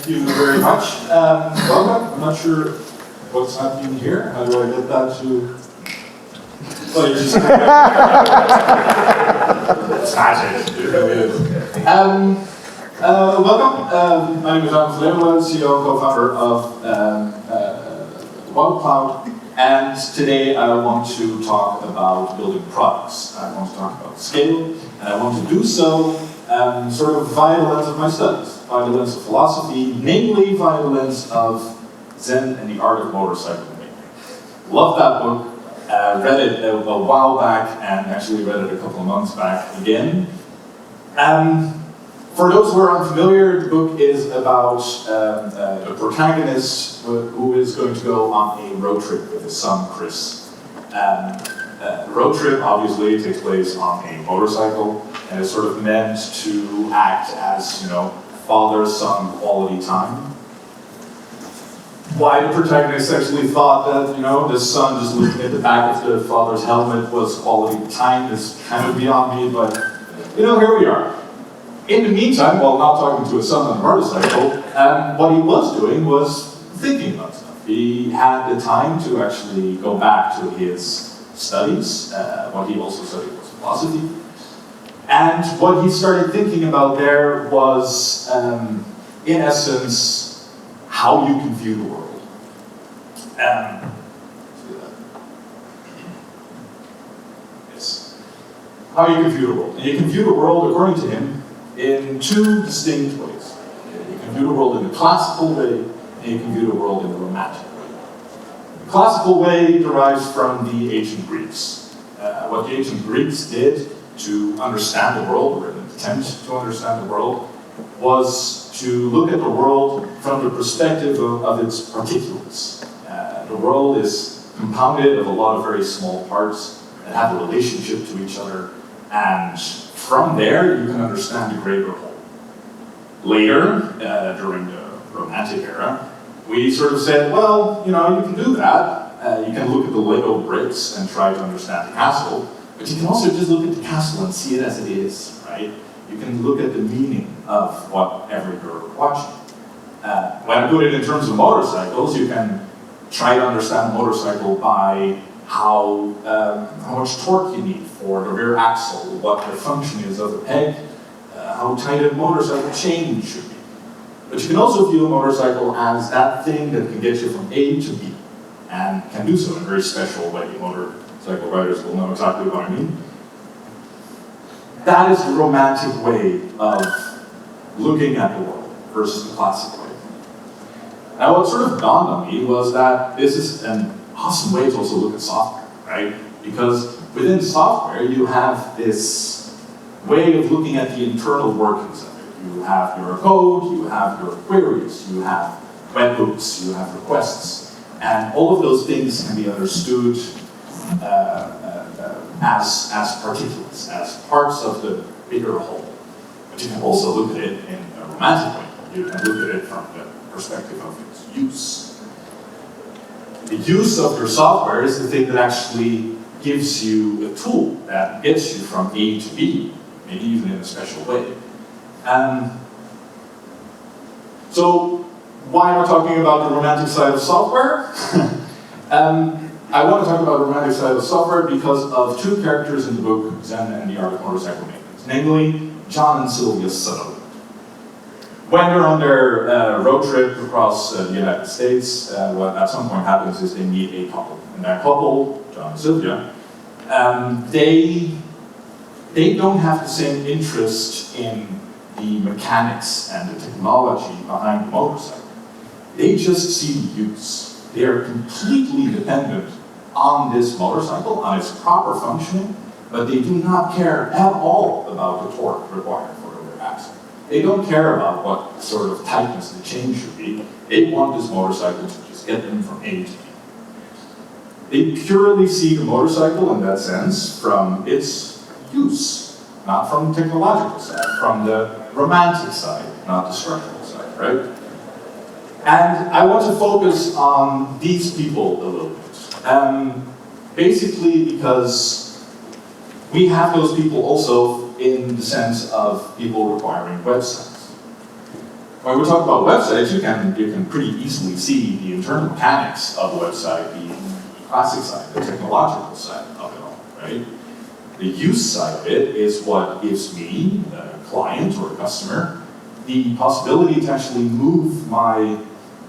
you very much. Welcome. I'm not sure what's happening here. How do I get that to... Oh, you're just... That's magic. It really is. Welcome. My name is Leeuwen, CEO and co-founder of Cloud. And today I want to talk about building products. I want to talk about scale, and I want to do so sort of via the lens of my studies, via the lens of philosophy, namely via the lens of Zen and the Art of Motorcycle Making. Love that book. Read it a while back, and actually read it a couple of months back again. For those who are unfamiliar, the book is about a protagonist who is going to go on a road trip with his son, Chris. The road trip obviously takes place on a motorcycle, and is sort of meant to act as, father-son quality time. Why the protagonist actually thought that, the son just looking at the back of the father's helmet was quality time is kind of beyond me, but, here we are. In the meantime, while not talking to his son on a motorcycle, what he was doing was thinking about stuff. He had the time to actually go back to his studies. What he also studied was philosophy. And what he started thinking about there was, in essence, how you can view the world. Yes. How you can view the world. And you can view the world, according to him, in two distinct ways. You can view the world in the classical way, and you can view the world in the romantic way. The classical way derives from the ancient Greeks. What the ancient Greeks did to understand the world, or an attempt to understand the world, was to look at the world from the perspective of its particulates. The world is compounded of a lot of very small parts that have a relationship to each other, and from there you can understand the greater whole. Later, during the Romantic era, we sort of said, well, you can do that. You can look at the Lego bricks and try to understand the castle, but you can also just look at the castle and see it as it is, right? You can look at the meaning of whatever you're watching. When I put it in terms of motorcycles, you can try to understand a motorcycle by how much torque you need for the rear axle, what the function is of the peg, how tight a motorcycle chain should be. But you can also view a motorcycle as that thing that can get you from A to B, and can do so in a very special way. Motorcycle riders will know exactly what I mean. That is the romantic way of looking at the world versus the classic way. Now, what sort of dawned on me was that this is an awesome way to also look at software, right? Because within software, you have this way of looking at the internal workings of it. You have your code, you have your queries, you have webhooks, you have requests, and all of those things can be understood as particulates, as parts of the bigger whole. But you can also look at it in a romantic way. You can look at it from the perspective of its use. The use of your software is the thing that actually gives you a tool that gets you from A to B, maybe even in a special way. So, why am I talking about the romantic side of software? I want to talk about the romantic side of software because of two characters in the book, Zen and the Art of Motorcycle Making, namely John and Sylvia Sutherland. When they're on their road trip across the United States, what at some point happens is they meet a couple. And that couple, John and Sylvia, they don't have the same interest in the mechanics and the technology behind the motorcycle. They just see the use. They are completely dependent on this motorcycle, on its proper functioning, but they do not care at all about the torque required for the rear axle. They don't care about what sort of tightness the chain should be. They want this motorcycle to just get them from A to B. They purely see the motorcycle in that sense from its use, not from the technological side, from the romantic side, not the structural side, right? And I want to focus on these people a little bit. Basically because we have those people also in the sense of people requiring websites. when we talk about websites, you can pretty easily see the internal mechanics of a website, the classic side, the technological side of it all, right? The use side of it is what gives me, a client or a customer, the possibility to actually move my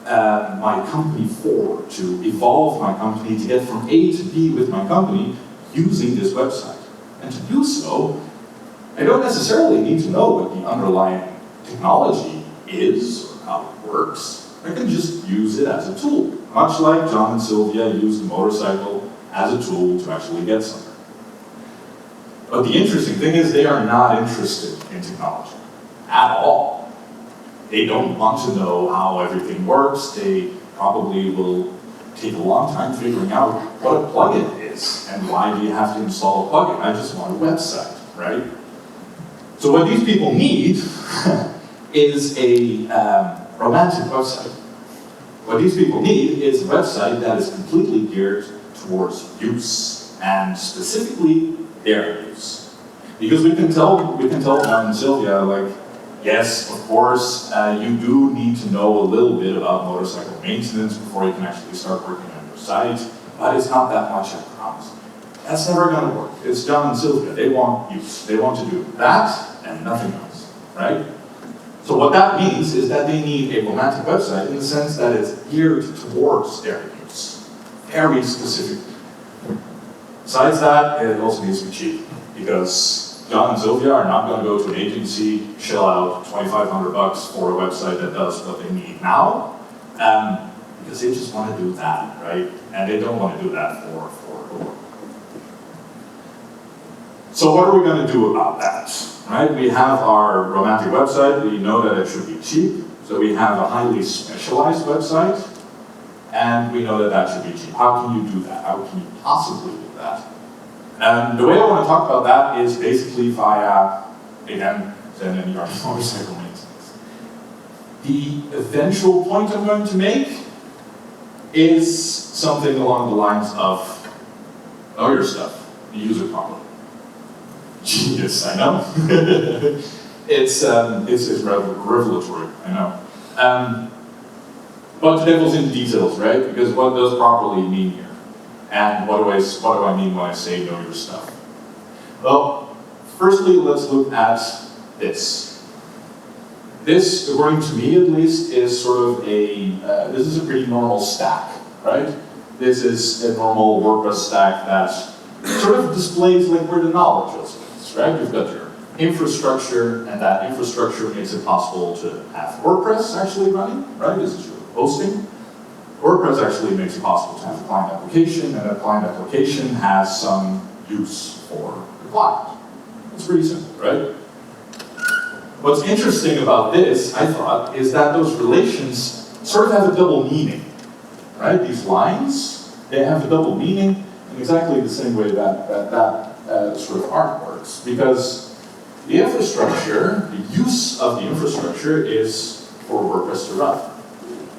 company forward, to evolve my company, to get from A to B with my company using this website. And to do so, I don't necessarily need to know what the underlying technology is or how it works. I can just use it as a tool, much like John and Sylvia used the motorcycle as a tool to actually get somewhere. But the interesting thing is they are not interested in technology at all. They don't want to know how everything works. They probably will take a long time figuring out what a plugin is and why do you have to install a plugin. I just want a website, right? So what these people need is a romantic website. What these people need is a website that is completely geared towards use, and specifically their use. Because we can tell John and Sylvia, like, yes, of course, you do need to know a little bit about motorcycle maintenance before you can actually start working on your site, but it's not that much, I promise. That's never going to work. It's John and Sylvia. They want use. They want to do that and nothing else, right? So what that means is that they need a romantic website in the sense that it's geared towards their use, very specific. Besides that, it also needs to be cheap, because John and Sylvia are not going to go to an agency, shell out $2,500 for a website that does what they need now, because they just want to do that, right? And they don't want to do that for work. So what are we going to do about that? Right? We have our romantic website. We know that it should be cheap. So we have a highly specialized website, and we know that that should be cheap. How can you do that? How can you possibly do that? And the way I want to talk about that is basically via, again, Zen and your motorcycle maintenance. The eventual point I'm going to make is something along the lines of know your stuff, use it properly. Genius, I know. it's revelatory, I know. But the devil's in the details, right? Because what does properly mean here? And what do I mean when I say know your stuff? Well, firstly, let's look at this. This, according to me at least, is sort of this is a pretty normal stack, right? This is a normal WordPress stack that sort of displays like where the knowledge is, right? You've got your infrastructure, and that infrastructure makes it possible to have WordPress actually running, right? This is your hosting. WordPress actually makes it possible to have a client application, and that client application has some use for the client. It's pretty simple, right? What's interesting about this, I thought, is that those relations sort of have a double meaning, right? These lines, they have a double meaning in exactly the same way that sort of art works, because the infrastructure, the use of the infrastructure is for WordPress to run.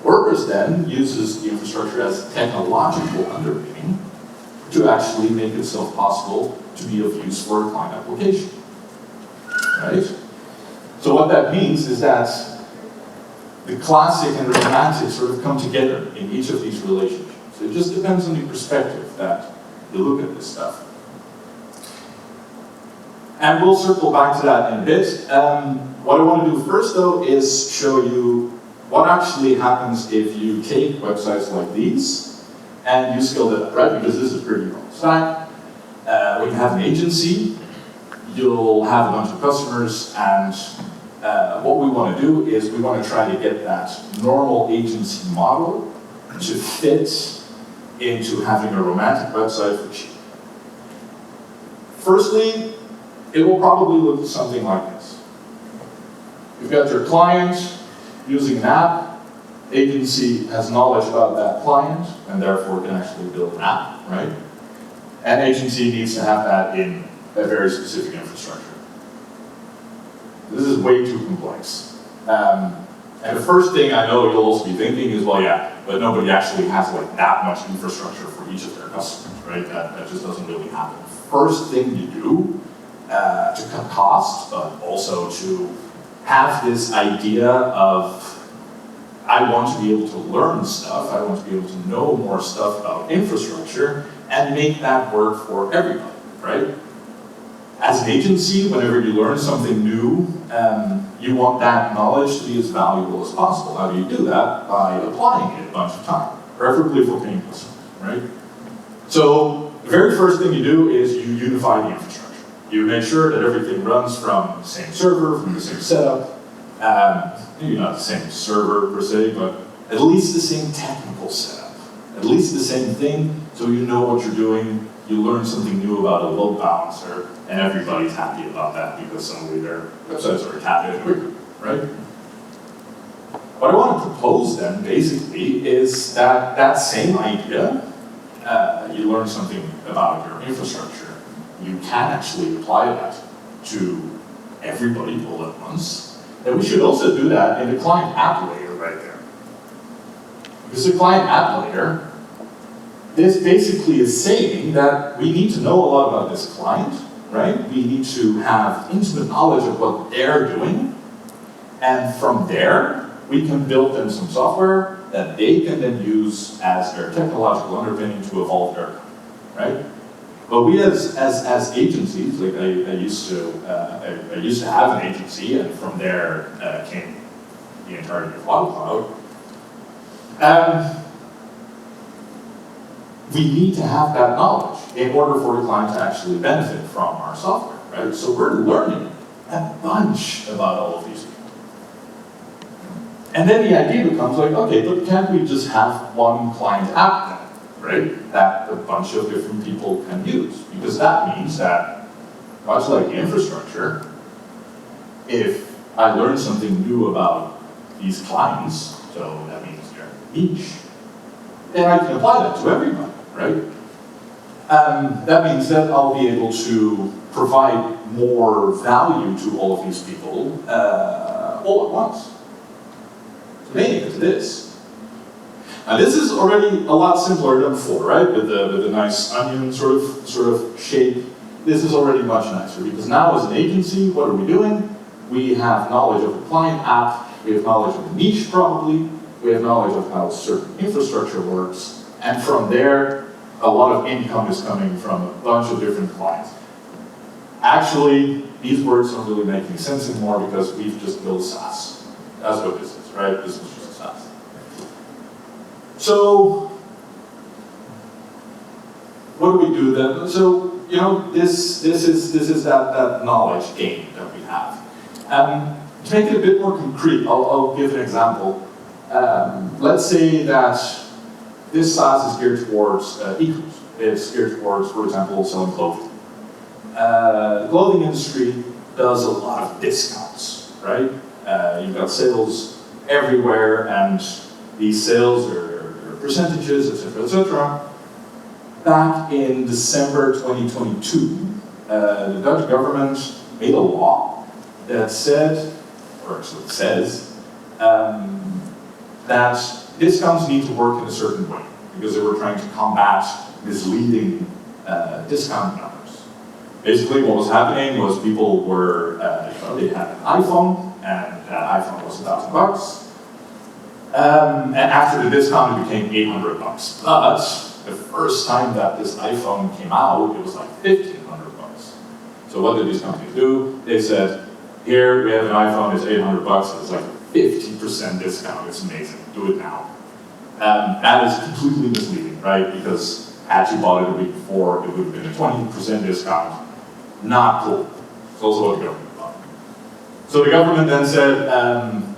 WordPress then uses the infrastructure as technological underpinning to actually make itself possible to be of use for a client application, right? So what that means is that the classic and the romantic sort of come together in each of these relationships. It just depends on the perspective that you look at this stuff. And we'll circle back to that in a bit. What I want to do first, though, is show you what actually happens if you take websites like these and you scale it up, right? Because this is pretty normal stack. When you have an agency, you'll have a bunch of customers, and what we want to do is we want to try to get that normal agency model to fit into having a romantic website for cheap. Firstly, it will probably look something like this. You've got your client using an app. Agency has knowledge about that client and therefore can actually build an app, right? And agency needs to have that in a very specific infrastructure. This is way too complex. And the first thing I know you'll also be thinking is, well, yeah, but nobody actually has like that much infrastructure for each of their customers, right? That just doesn't really happen. First thing you do to cut costs, but also to have this idea of, I want to be able to learn stuff, I want to be able to know more stuff about infrastructure, and make that work for everybody, right? As an agency, whenever you learn something new, you want that knowledge to be as valuable as possible. How do you do that? By applying it a bunch of times, preferably for paying customers, right? So the very first thing you do is you unify the infrastructure. You make sure that everything runs from the same server, from the same setup, maybe not the same server per se, but at least the same technical setup, at least the same thing, so you know what you're doing. You learn something new about a load balancer, and everybody's happy about that because suddenly their websites are tapped quicker, right? What I want to propose then, basically, is that that same idea, you learn something about your infrastructure, you can actually apply that to everybody all at once. And we should also do that in the client app layer right there. Because the client app layer, this basically is saying that we need to know a lot about this client, right? We need to have intimate knowledge of what they're doing. And from there, we can build them some software that they can then use as their technological underpinning to evolve their company, right? But we as agencies, like I used to have an agency, and from there came the entirety of Cloud. We need to have that knowledge in order for the client to actually benefit from our software, right? So we're learning a bunch about all of these people. And then the idea becomes like, okay, but can't we just have one client app then, right? That a bunch of different people can use. Because that means that, much like the infrastructure, if I learn something new about these clients, so that means they're niche, then I can apply that to everybody, right? That means that I'll be able to provide more value to all of these people all at once. So mainly it's this. Now this is already a lot simpler than before, right? With the nice onion sort of shape. This is already much nicer because now as an agency, what are we doing? We have knowledge of the client app, we have knowledge of the niche probably, we have knowledge of how certain infrastructure works, and from there, a lot of income is coming from a bunch of different clients. Actually, these words don't really make any sense anymore because we've just built SaaS. That's what this is, right? This is just SaaS. So, what do we do then? So, you know, this is that knowledge gain that we have. To make it a bit more concrete, I'll give an example. Let's say that this SaaS is geared towards e-commerce. It's geared towards, for example, selling clothing. The clothing industry does a lot of discounts, right? You've got sales everywhere, and these sales are percentages, etc., etc. Back in December 2022, the Dutch government made a law that said, or actually says, that discounts need to work in a certain way because they were trying to combat misleading discount numbers. Basically, what was happening was people were, they had an iPhone, and that iPhone was $1,000. And after the discount, it became $800. But the first time that this iPhone came out, it was like $1,500. So what did these companies do? They said, here we have an iPhone, it's $800, it's like 50% discount, it's amazing, do it now. That is completely misleading, right? Because had you bought it a week before, it would have been a 20% discount. Not cool. It's also what the government thought. So the government then said,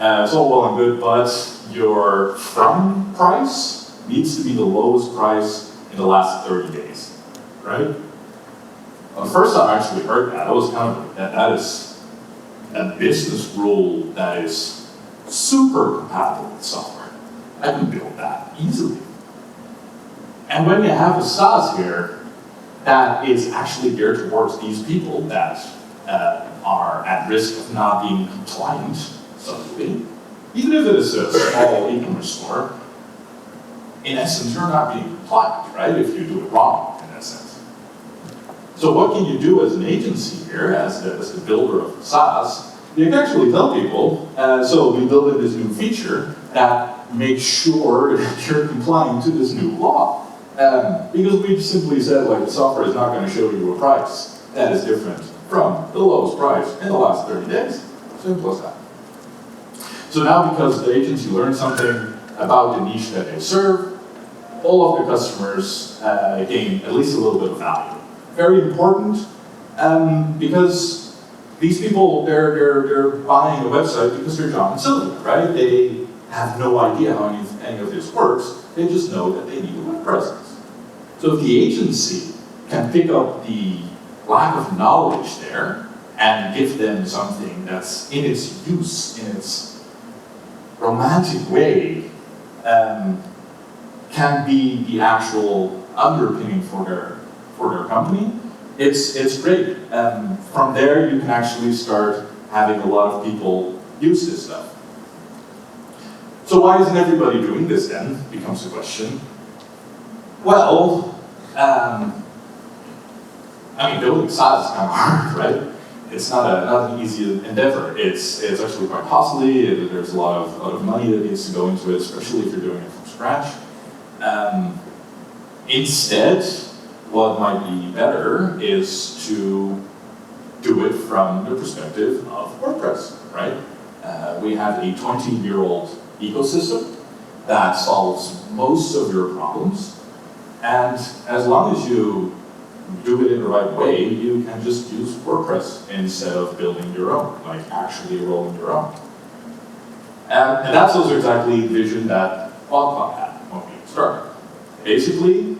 it's all well and good, but your from price needs to be the lowest price in the last 30 days, right? Well, the first time I actually heard that, I was kind of, that is a business rule that is super compatible with software. I can build that easily. And when you have a SaaS here that is actually geared towards these people that are at risk of not being compliant suddenly, even if it is a small e-commerce store, in essence, you're not being compliant, right? If you do it wrong, in essence. So what can you do as an agency here, as the builder of SaaS, You can actually tell people, so we built this new feature that makes sure that you're complying to this new law. Because we simply said, like, the software is not going to show you a price that is different from the lowest price in the last 30 days. Simple as that. So now, because the agency learned something about the niche that they serve, all of the customers gain at least a little bit of value. Very important, because these people, they're buying a website because they're John and Sylvia, right? They have no idea how any of this works. They just know that they need a web presence. So if the agency can pick up the lack of knowledge there and give them something that's in its use, in its romantic way, can be the actual underpinning for their company, it's great. From there, you can actually start having a lot of people use this stuff. So why isn't everybody doing this then, becomes the question. Well, I mean, building SaaS is kind of hard, right? It's not an easy endeavor. It's actually quite costly. There's a lot of money that needs to go into it, especially if you're doing it from scratch. Instead, what might be better is to do it from the perspective of WordPress, right? We have a 20-year-old ecosystem that solves most of your problems, and as long as you do it in the right way, you can just use WordPress instead of building your own, like actually rolling your own. And that's also exactly the vision that Wildcloud had when we started. Basically,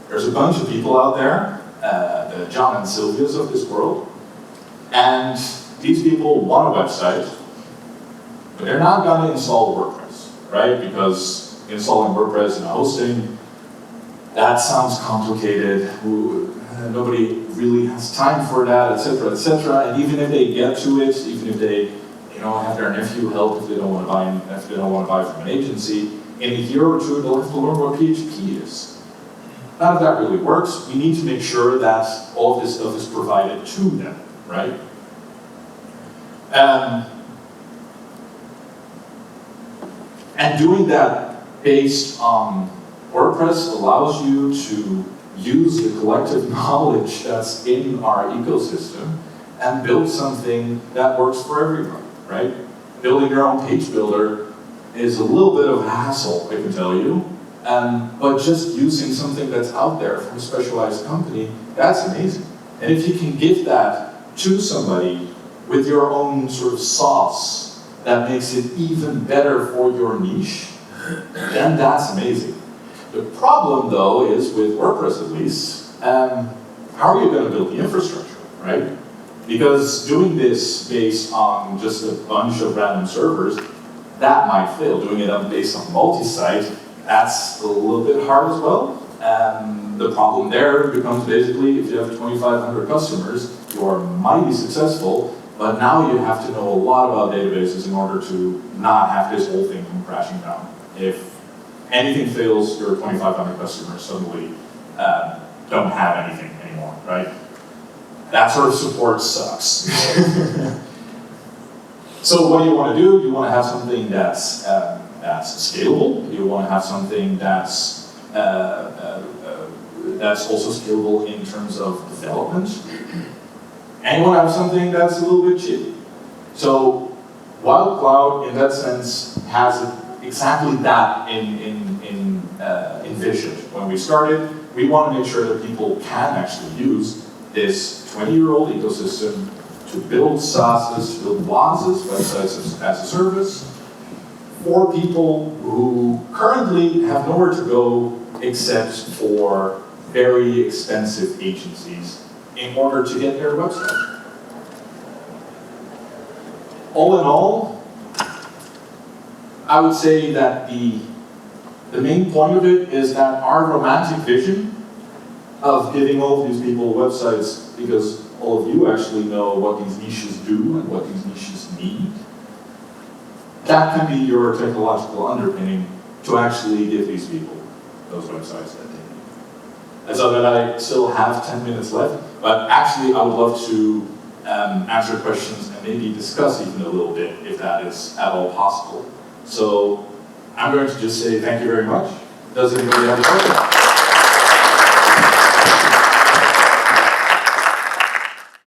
there's a bunch of people out there, the John and Sylvias of this world, and these people want a website, but they're not going to install WordPress, right? Because installing WordPress and hosting, that sounds complicated. Nobody really has time for that, etc., etc. And even if they get to it, even if they, have their nephew help if they don't want to buy from an agency, in a year or two they'll have to learn what PHP is. None of that really works. We need to make sure that all of this stuff is provided to them, right? And doing that based on WordPress allows you to use the collective knowledge that's in our ecosystem and build something that works for everyone, right? Building your own page builder is a little bit of a hassle, I can tell you, but just using something that's out there from a specialized company, that's amazing. And if you can give that to somebody with your own sort of sauce that makes it even better for your niche, then that's amazing. The problem, though, is with WordPress at least, how are you going to build the infrastructure, right? Because doing this based on just a bunch of random servers, that might fail. Doing it based on multi-site, that's a little bit hard as well. The problem there becomes basically, if you have 2,500 customers, you are mighty successful, but now you have to know a lot about databases in order to not have this whole thing come crashing down. If anything fails, your 2,500 customers suddenly don't have anything anymore, right? That sort of support sucks. So what do you want to do? You want to have something that's scalable. You want to have something that's also scalable in terms of development. And you want to have something that's a little bit cheap. So Wildcloud, in that sense, has exactly that in vision. When we started, we want to make sure that people can actually use this 20-year-old ecosystem to build SaaSes, to build WASs, websites as a service, for people who currently have nowhere to go except for very expensive agencies in order to get their website. All in all, I would say that the main point of it is that our romantic vision of giving all of these people websites, because all of you actually know what these niches do and what these niches need, that can be your technological underpinning to actually give these people those websites that they need. And so that I still have 10 minutes left, but actually I would love to answer questions, and maybe discuss even a little bit, if that is at all possible. So I'm going to just say thank you very much. Does anybody have a question?